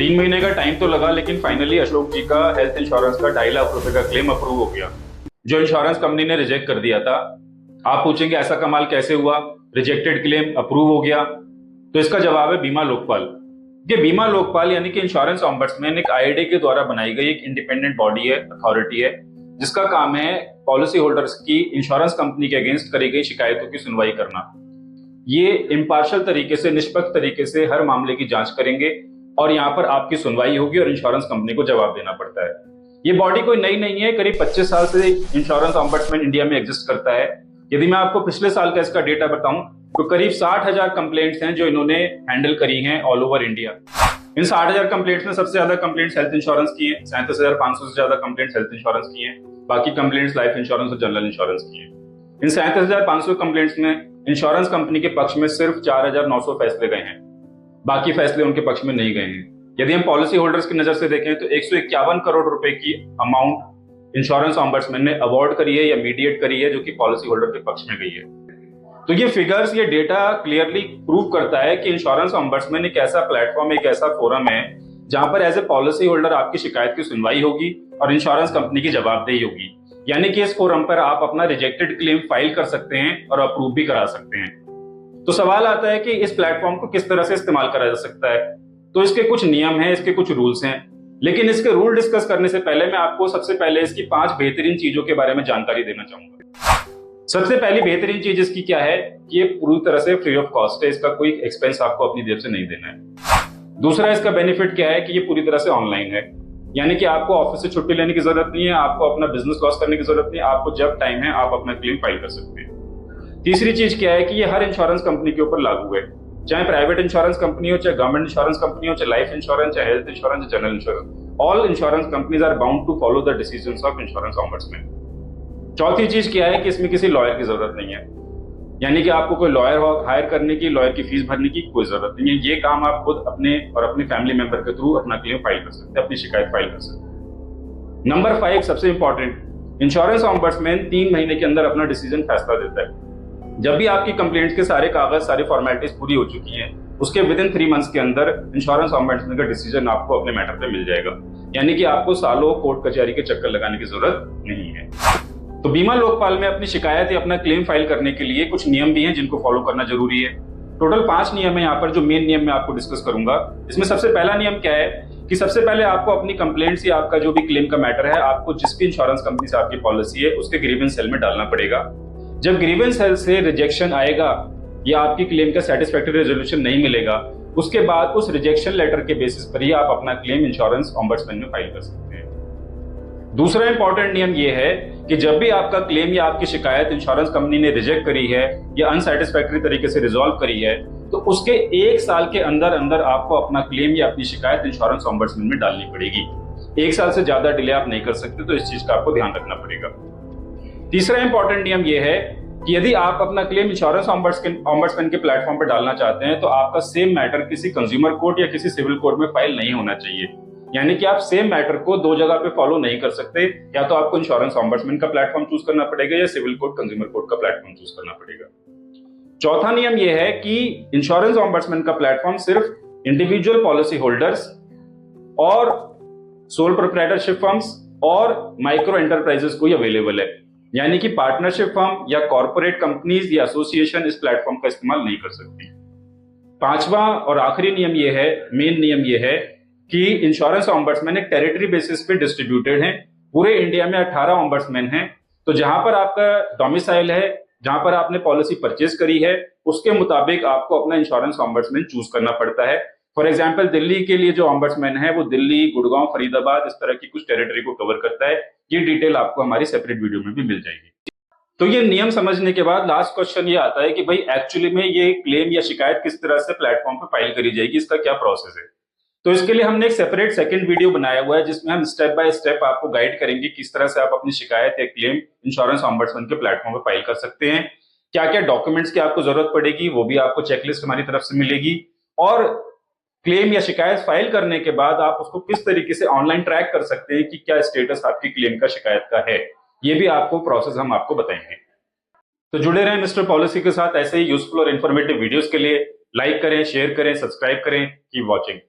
3 महीने का टाइम तो लगा, लेकिन फाइनली अशोक जी का हेल्थ इंश्योरेंस का 2.5 लाख रुपए का क्लेम अप्रूव हो गया, जो इंश्योरेंस कंपनी ने रिजेक्ट कर दिया था। आप पूछेंगे ऐसा कमाल कैसे हुआ, रिजेक्टेड क्लेम अप्रूव हो गया? तो इसका जवाब है बीमा लोकपाल। ये बीमा लोकपाल यानी कि इंश्योरेंस ऑम्बड्समैन एक आईआईडी के द्वारा बनाई गई एक इंडिपेंडेंट बॉडी है, अथॉरिटी है, जिसका काम है पॉलिसी होल्डर्स की इंश्योरेंस कंपनी के अगेंस्ट करी गई शिकायतों की सुनवाई करना। ये इम्पार्शियल तरीके से, निष्पक्ष तरीके से हर मामले की जांच करेंगे और यहाँ पर आपकी सुनवाई होगी और इंश्योरेंस कंपनी को जवाब देना पड़ता है। ये बॉडी कोई नई नहीं है, करीब 25 साल से इंश्योरेंस ऑम्बड्समैन इंडिया में एग्जिस्ट करता है। यदि मैं आपको पिछले साल का इसका डेटा बताऊं तो करीब 60,000 कंप्लेंट्स हैं जो इन्होंने हैंडल करी हैं ऑल ओवर इंडिया। इन 60,000 कंप्लेंट्स में सबसे ज्यादा कंप्लेंट्स हेल्थ इंश्योरेंस की है, 37,500 से ज्यादा कंप्लेंट्स हेल्थ इंश्योरेंस की है। बाकी कंप्लेंट्स लाइफ इंश्योरेंस और जनरल इंश्योरेंस की है। इन 37,500 कंप्लेंट्स में इंश्योरेंस कंपनी के पक्ष में सिर्फ 4,900 फैसले गए हैं, बाकी फैसले उनके पक्ष में नहीं गए हैं। यदि हम पॉलिसी होल्डर्स की नजर से देखें तो 151 करोड़ रुपए की अमाउंट इंश्योरेंस ऑम्बड्समैन ने अवार्ड करी है या मीडिएट करी है, जो कि पॉलिसी होल्डर के पक्ष में गई है। तो ये फिगर्स, ये डेटा क्लियरली प्रूव करता है कि इंश्योरेंस ऑम्बड्समैन एक ऐसा प्लेटफॉर्म, एक ऐसा फोरम है जहां पर एज ए पॉलिसी होल्डर आपकी शिकायत की सुनवाई होगी और इंश्योरेंस कंपनी की जवाबदेही होगी। यानी कि इस फोरम पर आप अपना रिजेक्टेड क्लेम फाइल कर सकते हैं और अप्रूव भी करा सकते हैं। तो सवाल आता है कि इस प्लेटफॉर्म को किस तरह से इस्तेमाल करा जा सकता है। तो इसके कुछ नियम हैं, इसके कुछ रूल्स हैं, लेकिन इसके रूल डिस्कस करने से पहले मैं आपको सबसे पहले इसकी 5 बेहतरीन चीजों के बारे में जानकारी देना चाहूंगा। सबसे पहली बेहतरीन चीज इसकी क्या है कि ये पूरी तरह से फ्री ऑफ कॉस्ट है, इसका कोई एक्सपेंस आपको अपनी जेब से नहीं देना है। दूसरा इसका बेनिफिट क्या है कि ये पूरी तरह से ऑनलाइन है, यानी कि आपको ऑफिस से छुट्टी लेने की जरूरत नहीं है, आपको अपना बिजनेस लॉस करने की जरूरत नहीं है, आपको जब टाइम है आप अपना क्लेम फाइल कर सकते हैं। तीसरी चीज क्या है कि ये हर इंश्योरेंस कंपनी के ऊपर लागू है, चाहे प्राइवेट इंश्योरेंस कंपनी हो, चाहे गवर्नमेंट इंश्योरेंस कंपनी हो, चाहे लाइफ इंश्योरेंस, चाहे health insurance, general insurance. All insurance companies are bound to follow the decisions of insurance ombudsman. चौथी चीज क्या है कि इसमें किसी लॉयर की जरूरत नहीं है, यानी कि आपको कोई लॉयर हायर करने की, लॉयर की फीस भरने की कोई जरूरत नहीं है। ये काम आप खुद अपने और अपने फैमिली मेंबर के थ्रू अपना क्लेम फाइल कर सकते हैं, अपनी शिकायत फाइल कर सकते हैं। नंबर 5 सबसे इंपॉर्टेंट, इंश्योरेंस ऑम्बड्समैन 3 महीने के अंदर अपना डिसीजन फैसला देता है। जब भी आपकी कंप्लेंट्स के सारे कागज, सारी फॉर्मेलिटीज पूरी हो चुकी हैं, उसके विद इन 3 मंथ्स के अंदर इंश्योरेंस ऑम्बड्समैन का डिसीजन आपको अपने मैटर पे मिल जाएगा, यानी कि आपको सालों कोर्ट कचहरी के चक्कर लगाने की जरूरत नहीं है। तो बीमा लोकपाल में अपनी शिकायत या अपना क्लेम फाइल करने के लिए कुछ नियम भी हैं जिनको फॉलो करना जरूरी है। टोटल 5 नियम है यहाँ पर, जो मेन नियम मैं आपको डिस्कस करूंगा। इसमें सबसे पहला नियम क्या है कि सबसे पहले आपको अपनी कंप्लेंट्स या आपका जो भी क्लेम का मैटर है, आपको जिस भी इंश्योरेंस कंपनी से आपकी पॉलिसी है उसके ग्रीवेंस सेल में डालना पड़ेगा। जब ग्रीवेंस सेल से रिजेक्शन आएगा या आपकी क्लेम का सेटिस्फैक्टरी रेजोल्यूशन नहीं मिलेगा, उसके बाद उस रिजेक्शन लेटर के बेसिस पर ही आप अपना क्लेम इंश्योरेंस ऑम्बड्समैन में फाइल कर सकते हैं। दूसरा इंपॉर्टेंट नियम यह है कि जब भी आपका क्लेम या आपकी शिकायत इंश्योरेंस कंपनी ने रिजेक्ट करी है या अनसेटिस्फैक्टरी तरीके से रिजॉल्व करी है, तो उसके 1 साल के अंदर अंदर आपको अपना क्लेम या अपनी शिकायत इंश्योरेंस ऑम्बड्समैन में डालनी पड़ेगी। 1 साल से ज्यादा डिले आप नहीं कर सकते, तो इस चीज का आपको ध्यान रखना पड़ेगा। तीसरा इंपॉर्टेंट नियम यह है कि यदि आप अपना क्लेम इंश्योरेंस ऑम्बड्समैन के प्लेटफॉर्म पर डालना चाहते हैं तो आपका सेम मैटर किसी कंज्यूमर कोर्ट या किसी सिविल कोर्ट में फाइल नहीं होना चाहिए, यानी कि आप सेम मैटर को 2 जगह पे फॉलो नहीं कर सकते। या तो आपको इंश्योरेंस ऑम्बड्समैन का प्लेटफॉर्म चूज करना पड़ेगा या सिविल कोर्ट, कंज्यूमर कोर्ट का प्लेटफॉर्म चूज करना पड़ेगा। चौथा नियम यह है कि इंश्योरेंस ऑम्बड्समैन का प्लेटफॉर्म सिर्फ इंडिविजुअल पॉलिसी होल्डर्स और सोल प्रोप्राइटरशिप फर्म्स और माइक्रो एंटरप्राइजेस को ही अवेलेबल है, यानी कि पार्टनरशिप फर्म या कॉर्पोरेट कंपनीज या एसोसिएशन इस प्लेटफॉर्म का इस्तेमाल नहीं कर सकती। पांचवा और आखिरी नियम यह है, मेन नियम यह है कि इंश्योरेंस ऑम्बड्समैन एक टेरिटरी बेसिस पे डिस्ट्रीब्यूटेड है। पूरे इंडिया में 18 ऑम्बड्समैन हैं, तो जहां पर आपका डोमिसाइल है, जहां पर आपने पॉलिसी परचेज करी है, उसके मुताबिक आपको अपना इंश्योरेंस ऑम्बड्समैन चूज करना पड़ता है। फॉर एग्जाम्पल, दिल्ली के लिए जो ऑम्बड्समैन है वो दिल्ली, गुड़गांव, फरीदाबाद, इस तरह की कुछ टेरिटरी को कवर करता है। ये डिटेल आपको हमारी सेपरेट वीडियो में भी मिल जाएगी। तो ये नियम समझने के बाद लास्ट क्वेश्चन ये आता है कि भाई एक्चुअली में ये क्लेम या शिकायत किस तरह से प्लेटफॉर्म पर फाइल करी जाएगी, इसका क्या प्रोसेस है। तो इसके लिए हमने एक सेपरेट सेकंड वीडियो बनाया हुआ है जिसमें हम स्टेप बाय स्टेप आपको गाइड करेंगे किस तरह से आप अपनी शिकायत या क्लेम इंश्योरेंस ऑम्बड्समैन के प्लेटफॉर्म पर फाइल कर सकते हैं, क्या क्या डॉक्यूमेंट्स की आपको जरूरत पड़ेगी, वो भी आपको चेकलिस्ट हमारी तरफ से मिलेगी, और क्लेम या शिकायत फाइल करने के बाद आप उसको किस तरीके से ऑनलाइन ट्रैक कर सकते हैं कि क्या स्टेटस आपकी क्लेम का, शिकायत का है। ये भी आपको प्रोसेस हम आपको बताएंगे। तो जुड़े रहें मिस्टर पॉलिसी के साथ ऐसे ही यूजफुल और इन्फॉर्मेटिव वीडियोस के लिए। लाइक करें, शेयर करें, सब्सक्राइब करें। Keep watching.